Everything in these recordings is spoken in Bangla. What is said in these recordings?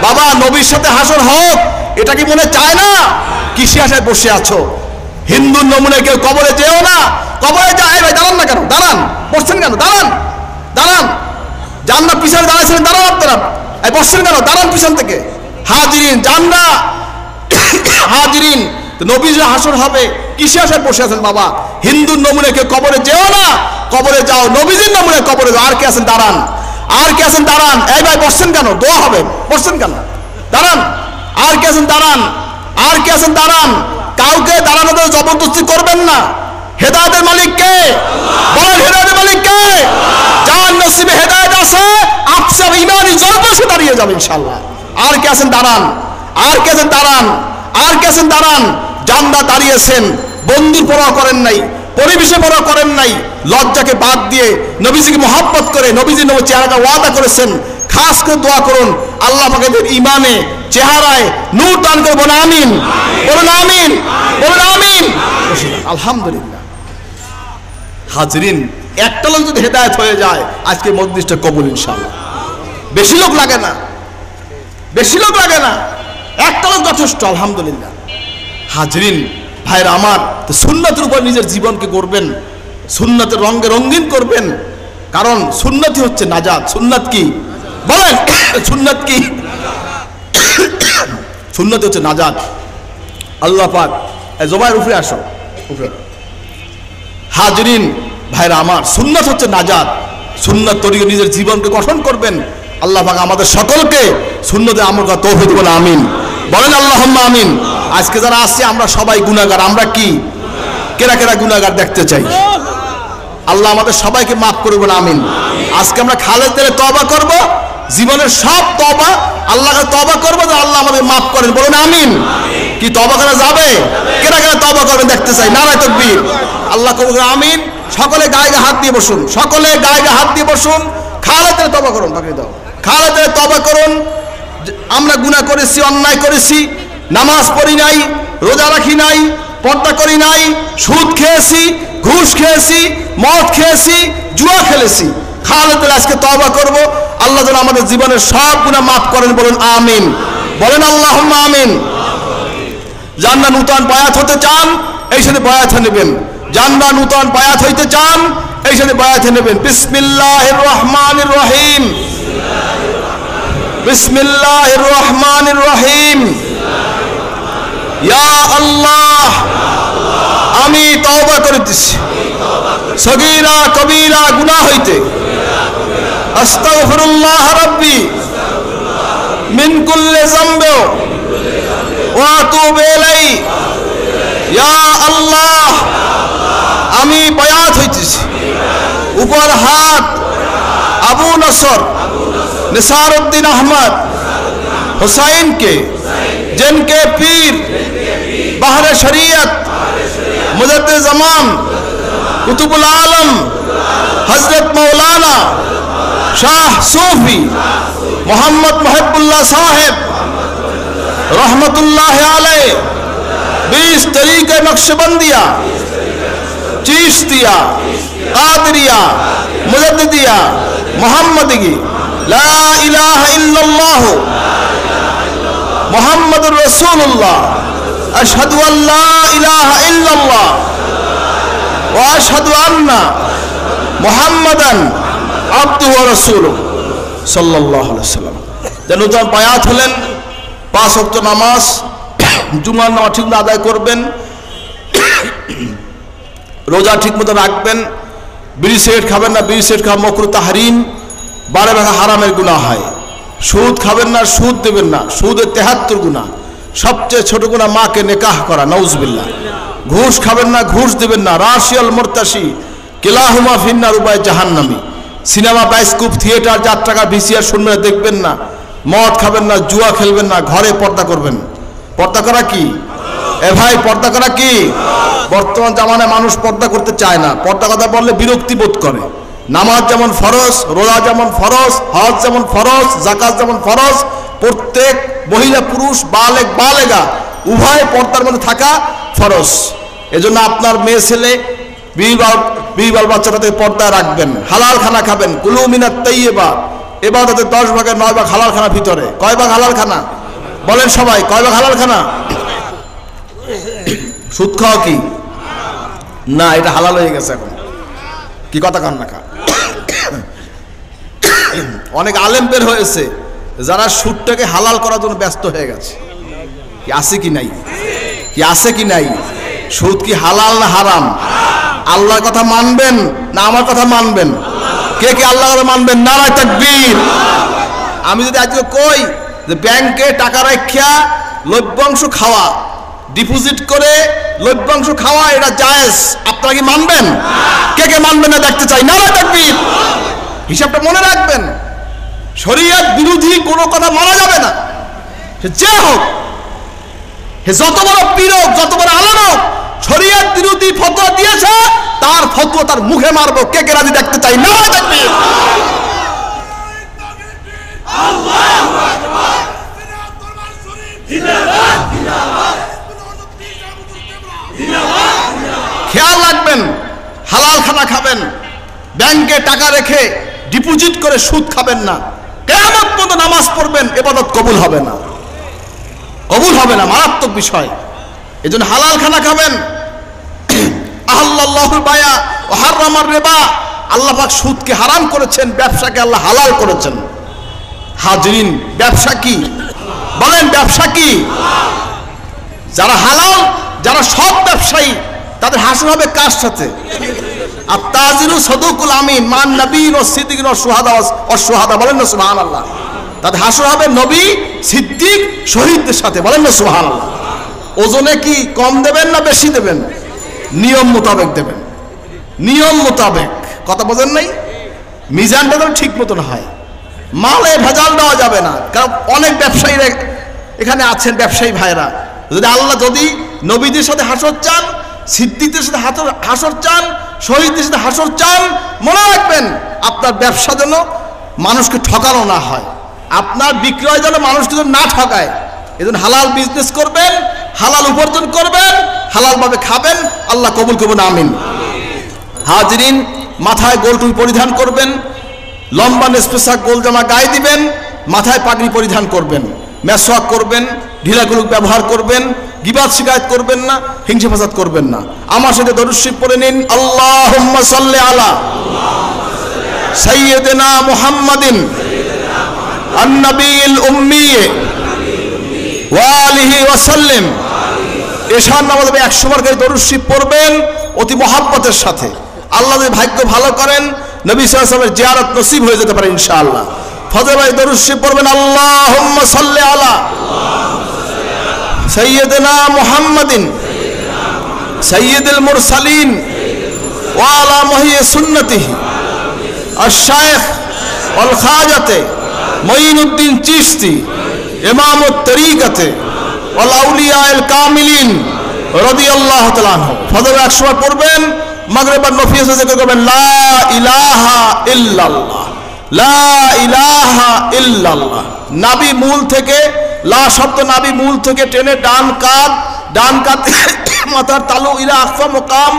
বাবা নবীর সাথে হাসর হোক, এটা কি মনে চায় না? কিসে আশায় বসে আছো? হিন্দুর নমুনে কেউ কবরে যেও না। কবরে যায় ভাই, দাঁড়ান না কেন? দাঁড়ান, বসছেন কেন? দাঁড়ান, দাঁড়ান। যান না, পিছনে দাঁড়াইছিলেন, দাঁড়ান আপনারা। এই বসছেন কেন? দাঁড়ান পিছন থেকে। হাজিরিন, যান না। হাজিরিন, নবীর হাসর হবে, কিসে আশায় বসে আছেন বাবা? হিন্দুর নমুনে কেউ কবরে যেও না, কবরে যাও নবীজির নমুনে কবরে যাও। আর কে আছেন? দাঁড়ান। আর কে আছেন? দাঁড়ান। এই ভাই বসছেন কেন? দোয়া হবে, বসছেন কেন? দাঁড়ান। আর কে আছেন? দাঁড়ান। আর কে আছেন? দাঁড়ান। কাউকে দাঁড়ানোতে জবরদস্তি করবেন না। হেদায়েতের মালিক কে? বলেন, হেদায়েতের মালিক কে? যার নসিবে হেদায়েত আছে, আপসা ইমানি জলবা সে দাঁড়িয়ে যাবে ইনশাআল্লাহ। আর কে আছেন? দাঁড়ান। আর কে আছেন? দাঁড়ান। আর কে আছেন? দাঁড়ান। জানদা দাঁড়িয়েছেন, বন্ধুর পরোয়া করেন নাই, পরিবেশে পরোয়া করেন নাই, লজ্জাকে বাদ দিয়ে নবীজিকে মহব্বত করে নবীজির নবী চেহারাটা ওয়াদা করেছেন। খাস করে দোয়া করুন আল্লাহ পাকের ইমানে চেহারায় নূর দান করে। বলুন আমিন, বলুন আমিন, বলুন আমিন। আলহামদুলিল্লাহ। হাজরিন, একটা লোক যদি হেদায়েত হয়ে যায়, আজকে মজলিসটা কবুল ইনশাআল্লাহ। বেশি লোক লাগে না, বেশি লোক লাগে না, একটা লোক যথেষ্ট। আলহামদুলিল্লাহ। হাজরিন ভাইরা আমার, তো সুন্নাতের উপর নিজের জীবনকে করবেন, সুন্নাতের রঙে রঙিন করবেন, কারণ সুন্নতই হচ্ছে নাজাত। সুন্নাত কি বলেন? সুন্নাত কি? সুন্নত হচ্ছে নাজাত। আল্লাহ পাক জবাইয়ের উপরে আসো, উপরে। হাজরিন ভাইরা আমার, সুন্নাত হচ্ছে নাজাত। সুন্নাত তরিকে নিজের জীবনকে গঠন করবেন। আল্লাহ পাক আমাদের সকলকে সুন্নতে আমল করার তৌফিক দিবেন। আমিন, বলেন আল্লাহুম্মা আমিন। আজকে যারা আসছে আমরা সবাই গুনাহগার। আমরা কি? কেরা কেরা গুনাহগার দেখতে চাই? আল্লাহ আমাদের সবাইকে মাফ করবেন। আমিন। আজকে আমরা খালেদ দিলে তওবা করব, জীবনের সব তওবা আল্লাহকে তওবা করব, যে আল্লাহ আমাদের মাফ করেন। বলুন আমিন। কি তওবা করা যাবে? কেরা কেরা তওবা করবেন দেখতে চাই? নারায়ে তাকবীর। আল্লাহ কবুল করুন। আমিন। সকলে গায়ে হাত দিয়ে বসুন, সকলে গায়ে হাত দিয়ে বসুন। খালেদ দিলে তওবা করুন, বাকি দাও। খালেদ দিলে তওবা করুন। আমরা গুনাহ করেছি, অন্যায় করেছি, নামাজ পড়ি নাই, রোজা রাখি নাই, পর্দা করি নাই, সুদ খেয়েছি, ঘুষ খেয়েছি, মদ খেয়েছি, জুয়া খেলেছি। খালেদ আজকে তওবা করব, আল্লাহ যেন আমাদের জীবনের সব গুনাহ মাফ করেন। বলুন আমিন, বলেন আল্লাহুম্মা আমিন। যারা নূতন বায়াত হতে চান, এই সাথে বায়াত নেবেন। যারা নূতন বায়াত হইতে চান, এই সাথে বায়াত নেবেন। বিসমিল্লাহির রহমানির রহিম, বিসমিল্লাহির রহমানির রহিম। ইয়া আল্লাহ, আমি তওবা করিতেছি সগীরা কবীরা গুনাহ হইতে। আস্তাগফিরুল্লাহ রাব্বি মিন কুল্লি যামবি ওয়া আতুবু ইলাইহি। ইয়া আল্লাহ, আমি বায়াত হইতেছি। উপর হাত আবু নসর নিসারউদ্দিন আহমদ हुसैन के, जिनके पीर बहर शरीयत मुजद्दिद ज़मान कुतुबुल आलम हजरत मौलाना शाह सूफी मोहम्मद मुहिब्बुल्लाह साहिब रहमतुल्लाह अलैह 20 तरीक़े नक्शबंदिया, चिश्तिया, कादरिया, मुजद्दिदिया, मोहम्मदी, ला इलाहा इल्लल्लाह मुहम्मदुर रसूलुल्लाह, अशहदु अल्ला इलाहा इल्लल्लाह व अशहदु अन्ना मुहम्मदन अब्दुहु व रसूलुहु सल्लल्लाहु अलैहि वसल्लम। যেন বায়াত হলেন, 5 ওয়াক্ত নামাজ, জুমার নামাজ ঠিকমতো আদায় করবেন, রোজা ঠিকমতো রাখবেন, বিড়ি সিগারেট খাবেন না, বিড়ি সিগারেট খাওয়া মাকরুহ তাহরিম, 12 ভাগা হারামের গুনাহ হয়। সুদ খাবেন না, সুদ দেবেন না, সুদের 73 গুনাহ। সবচেয়ে ছোট গুনাহ মাকে নিকাহ করা, নাউজুবিল্লাহ। ঘুষ খাবেন না, ঘুষ দেবেন না, রাশিয়াল মুরতাশি কিলাহুমা ফিন্নার উবায় জাহান্নামী। সিনেমা, বায়োস্কোপ, থিয়েটার, যাত্রাকা, ভিসিআর শুনবেন, দেখবেন না। মদ খাবেন না, জুয়া খেলবেন না, ঘরে পর্দা করবেন। পর্দা করা কি? এ ভাই, পর্দা করা কি? বর্তমান জামানায় মানুষ পর্দা করতে চায় না। পর্দা কথা বললে বিরক্তি বোধ করে। নামাজ যেমন ফরজ, রোজা যেমন ফরজ, হজ যেমন ফরজ, যাকাত যেমন ফরজ, প্রত্যেক মহিলা পুরুষ, বালেগ বালেগা উভয় পর্দার মধ্যে থাকা ফরজ। এজন্য আপনার মেয়ে ছেলে বিবি বাল বাচ্চাটাকে পর্দায় রাখবেন, হালাল খানা খাবেন, কুলু মিনাত তাইয়্যিবা, ইবাদতের 10 ভাগের 9 ভাগ হালাল খানার ভিতরে। কয় ভাগ হালাল খানা বলেন সবাই? কয় ভাগ হালাল খানা? সুদ খাওয়া কি না? এটা হালাল হয়ে গেছে এখন। কি কথা কান না? অনেক আলেম বের হয়েছে যারা সুদটাকে হালাল করার জন্য ব্যস্ত হয়ে গেছে। কি আছে কি নাই? কি আছে কি নাই? সুদ কি হালাল না হারাম? আল্লাহর কথা মানবেন না আমার কথা মানবেন? কে কে আল্লাহর কথা মানবেন? নারায়ে তাকবীর। আমি যদি আজকে কই যে ব্যাংকে টাকা রাখিয়া লভ্যাংশ খাওয়া, ডিপোজিট করে লভ্যাংশ খাওয়া এটা জায়েজ, আপনারা কি মানবেন? কে কে মানবেন না দেখতে চাই? নারায়ে তাকবীর। হিসাবটা মনে রাখবেন, শরীয়ত বিরোধী কোনো কথা মানা যাবে না। সে যে হোক, সে যত বড় পীর হোক, যত বড় আলেম হোক, শরীয়ত বিরোধী ফতোয়া দিয়েছে তার ফতোয়া তার মুখে মারবো। কে কে রাজি দেখতে চাই? নারায়ে তাকবীর। আল্লাহু আকবার। জিন্দাবাদ জিন্দাবাদ জিন্দাবাদ। খেয়াল রাখবেন, হালাল খানা খাবেন, ব্যাংকে টাকা রেখে ডিপোজিট করে সুদ খাবেন না। কিয়ামত পর্যন্ত নামাজ পড়বেন, ইবাদত কবুল হবে না, কবুল হবে না, মারাত্মক বিষয়। এজন্য হালাল খানা খাবেন। আহাল্লাল্লাহুল বায়া ওয়া হারামার রিবা। আল্লাহ পাক সুদকে হারাম করেছেন, ব্যবসাকে আল্লাহ হালাল করেছেন। হাজরিন, ব্যবসা কি বলেন? ব্যবসা কি? যারা হালাল, যারা সৎ ব্যবসায়ী, তাদের হাসর হবে কার সাথে? আত-তাজিরু সাদুকুল আমিন মান নবীন ওয়া সিদ্দিকিন ওয়া শুহাদা ওয়া শুহাদা। বলেন না সুবহানাল্লাহ। তাদের হাসর হবে নবী, সিদ্দিক, শহীদদের সাথে। বলেন না সুবহানাল্লাহ। ওজনে কি কম দেবেন না বেশি দেবেন? নিয়ম মোতাবেক দেবেন, নিয়ম মোতাবেক। কথা বোঝেন নাই? মিজানটা যেন ঠিক মতন হয়, মালে ভেজাল দেওয়া যাবে না। কারণ অনেক ব্যবসায়ীরা এখানে আছেন, ব্যবসায়ী ভাইরা, যদি আল্লাহ যদি নবীদের সাথে হাসর চান, সিদ্দিকদের সাথে হাসর চান, শহীদদের সাথে হাসর চান, মনে রাখবেন আপনার ব্যবসা যেন মানুষকে ঠকানো না হয়, আপনার বিক্রয় যেন মানুষকে যেন না ঠকায়। এজন্য হালাল বিজনেস করবেন, হালাল উপার্জন করবেন, হালালভাবে খাবেন, আল্লাহ কবুল করবেন, আমিন। হাজরিন, মাথায় গোল টুপি পরিধান করবেন, লম্বা নেসপোশাক গোল জামা গায়ে দিবেন, মাথায় পাগড়ি পরিধান করবেন, মেসওয়াক করবেন, ঢিলাগুলুক ব্যবহার করবেন, গিবাত শিকায়ত করবেন না, হিংসা ফাসাদ করবেন না। আমার সাথে দরুদ শরীফ পড়ে নিন। আল্লাহুম্মা সাল্লি আলা সাইয়্যিদিনা মুহাম্মাদিন আন-নাবিয়্যিল উম্মি ওয়া আলিহি ওয়া সাল্লিম। এশার নামাজে 100 বার করে দরুদ শরীফ পড়বেন অতি মহব্বতের সাথে। আল্লাহ যদি ভাগ্য ভালো করেন, নবী সাল্লাল্লাহু আলাইহি ওয়াসাল্লামের জিয়ারত নসিব হয়ে যেতে পারে ইনশাআল্লাহ। ফজর ভাই দরুদ শরীফ পড়বেন। আল্লাহুম্মা সাল্লি আলা সাইয়্যিদিনা মুহাম্মাদিন সাইয়্যিদুল মুরসালিন ওয়া আলা মুহইয়ি সুন্নতিহি আশ-শাইখ ওয়াল খাজাতে মুঈনুদ্দিন চিশতি ইমামুত তরিকাতে ওয়াল আউলিয়ায়ে কামিলিন রাদিয়াল্লাহু তাআলা আনহু। ফজর 100 বার পড়বেন, মাগরিব আর নফিল জিকির করবেন, লা ইলাহা ইল্লাল্লাহ, লা ইলাহা ইল্লাল্লাহ। নাবি মূল থেকে, লা শব্দ নাবি মূল থেকে টেনে ডান কাঁধ মাথার তালু ইলা আকফা মুকাম,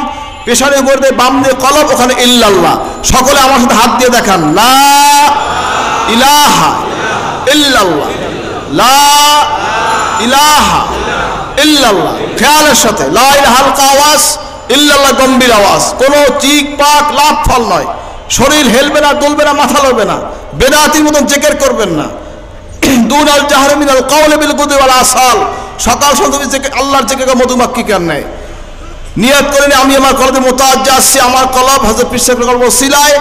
পেশারের উপর দিয়ে বাম দিয়ে কলব, ওখানে ইল্লাল্লাহ। সকলে আমার সাথে হাত দিয়ে দেখান, লা ইলাহা ইল্লাল্লাহ, লা ইলাহা ইল্লাল্লাহ। খেয়ালের সাথে লা ইলাহা হালকা আওয়াজ, ইল্লাল্লাহ গম্ভীর আওয়াজ। কোনো চিক পাক লাভ ফল নয়। শরীর হেলবে না, দুলবে না, মাথা লড়বে না, বেদাতির মতন জিকির করবেন না। দুনাল জাহরি মিনাল কাওলি বিল গুদুই ওয়াল আসাল। সকাল সন্ধ্যা জিকির, আল্লাহর জিকির মধুমাক্ষী কেন নেয়। নিয়ত করেন আমি আমার কলবে মুতাওয়াজ্জা আসছি, আমার কলব হযরত পীর সাহেবের কলব ওসিলায়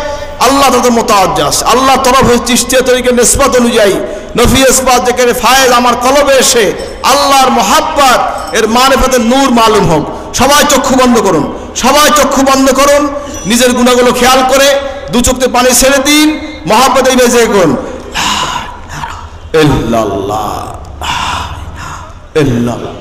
আল্লাহ তাতে মুতাওয়াজ্জা আসছে। আল্লাহ তরফ হয়ে চিশতিয়া তরিকার নিসবত অনুযায়ী নফি ইসবাত জিকির ফায়েজ আমার কলবে এসে আল্লাহর মুহাব্বত এর মারিফতের নূর মালুম হোক। সবাই চক্ষু বন্ধ করুন, সবাই চক্ষু বন্ধ করুন, নিজের গুনাহগুলো খেয়াল করে দু চোখে পানি ছেড়ে দিন, মুহাব্বতে বেজে করুন, ইল্লাল্লাহ ইল্লাল্লাহ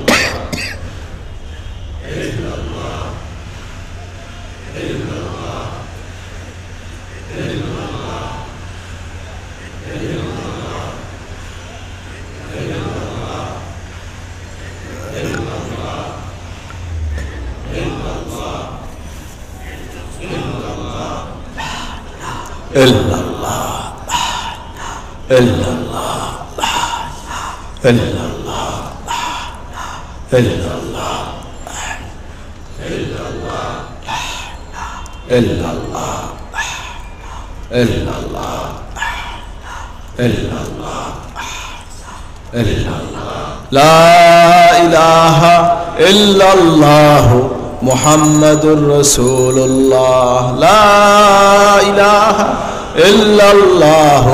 ইল্লাল্লাহ লা ইলাহা ইল্লাল্লাহ মুহাম্মাদুর রাসূলুল্লাহ লা ইলাহা ইল্লাল্লাহ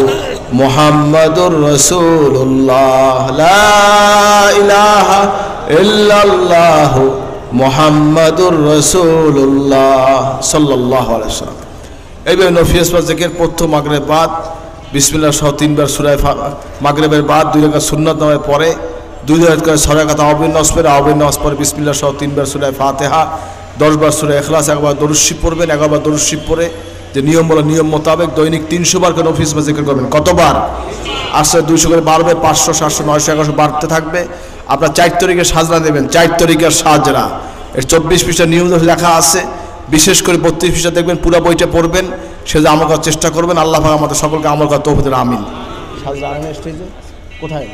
মুহাম্মাদুর রাসূলুল্লাহ লা ইলাহা ইল্লাল্লাহ মুহাম্মাদুর রাসূলুল্লাহ সাল্লাল্লাহু আলাইহি ওয়াসাল্লাম। এইভাবে নফিল জিকির প্রথম মাগরিব বাদ বিসমিল্লাহ সহ 3 বার সূরা মাগরিবের বাদ 2 রাকাত সুন্নাত নামাজের পরে 2 রাকাত করে 6 রাকাত আওয়াবিন নামাজ পরে বিসমিল্লাহ সহ 3 বার সূরা ফাতিহা 10 বার সূরা ইখলাস 1 বার দরুদ শরীফ পড়বেন 11 বার দরুদ শরীফ পড়ে যে নিয়ম বলা নিয়ম মোতাবেক দৈনিক 300 বার করে নফিল জিকির করবেন। কতবার? আস্তে 200 করে বাড়বে, 500 700 900 1100 বাড়তে থাকবে। আপনার 4 তারিখের সাজরা দেবেন, 4 তারিখের সাজরা এর 24 পৃষ্ঠা নিয়ম লেখা আছে, বিশেষ করে 32 পৃষ্ঠা দেখবেন, পুরো বইটা পড়বেন, সে যে আমল করার চেষ্টা করবেন। আল্লাহ পাক আমাদের সকলকে আমল করার তৌফিক দেন, আমিন। সাজরা আইনের স্টেজে কোথায়?